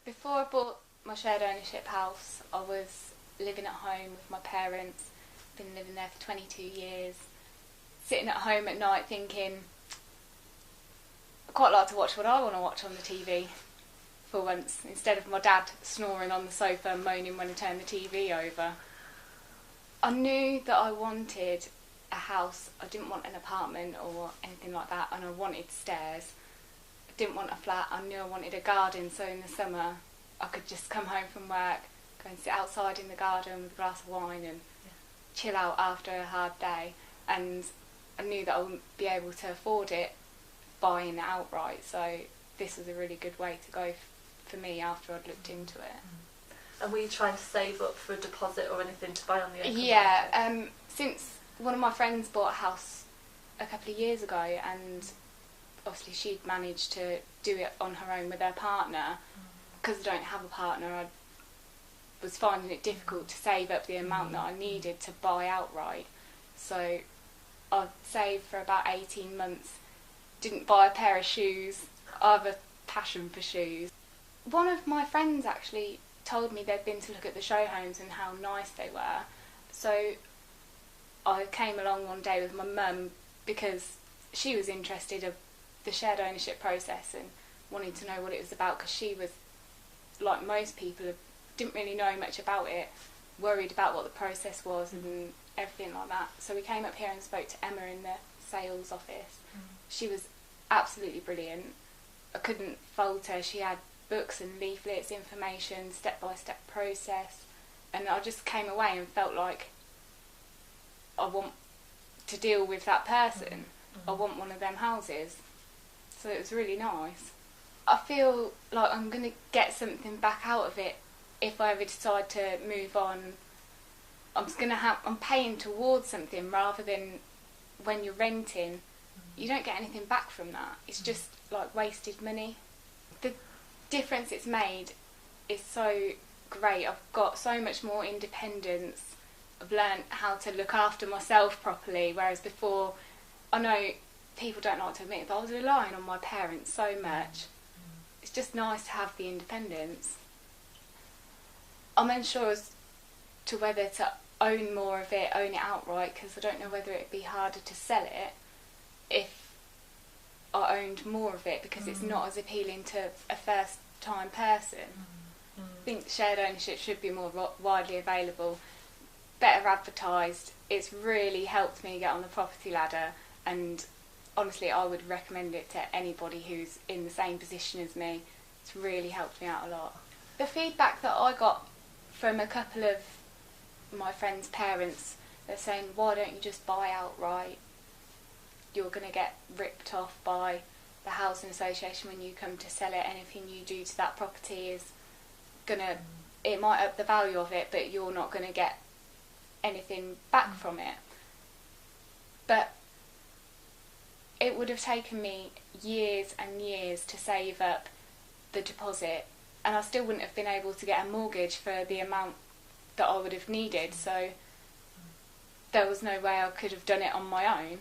Before I bought my shared ownership house, I was living at home with my parents. Been living there for 22 years. Sitting at home at night thinking, I quite like to watch what I want to watch on the TV for once, instead of my dad snoring on the sofa and moaning when I turn the TV over. I knew that I wanted a house. I didn't want an apartment or anything like that, and I wanted stairs. I didn't want a flat. I knew I wanted a garden, so in the summer I could just come home from work, go and sit outside in the garden with a glass of wine and chill out after a hard day. And I knew that I wouldn't be able to afford it buying it outright, so this was a really good way to go for me after I'd looked into it. And were you trying to save up for a deposit or anything to buy on the open market? Yeah, since one of my friends bought a house a couple of years ago, and obviously she'd managed to do it on her own with her partner. Because I don't have a partner, I was finding it difficult to save up the amount that I needed to buy outright. So I saved for about 18 months, didn't buy a pair of shoes. I have a passion for shoes. One of my friends actually told me they'd been to look at the show homes and how nice they were. So I came along one day with my mum because she was interested in the shared ownership process and wanted to know what it was about, because she was, like most people, didn't really know much about it, worried about what the process was and everything like that. So we came up here and spoke to Emma in the sales office. She was absolutely brilliant. I couldn't fault her. She had books and leaflets, information, step-by-step process, and I just came away and felt like I want to deal with that person. I want one of them houses. So it was really nice. I feel like I'm going to get something back out of it if I ever decide to move on. I'm paying towards something, rather than when you're renting, you don't get anything back from that. It's just like wasted money. The difference it's made is so great. I've got so much more independence. I've learnt how to look after myself properly, whereas before, I know people don't like to admit it, but I was relying on my parents so much. It's just nice to have the independence. I'm unsure as to whether to own more of it, own it outright, because I don't know whether it'd be harder to sell it if I owned more of it, because it's not as appealing to a first time person. I think shared ownership should be more widely available, better advertised. It's really helped me get on the property ladder, and honestly I would recommend it to anybody who's in the same position as me. It's really helped me out a lot. The feedback that I got from a couple of my friends' parents, they're saying, why don't you just buy outright? You're going to get ripped off by the housing association when you come to sell it. Anything you do to that property is going to, it might up the value of it, but you're not going to get anything back from it. But it would have taken me years and years to save up the deposit, and I still wouldn't have been able to get a mortgage for the amount that I would have needed, so there was no way I could have done it on my own.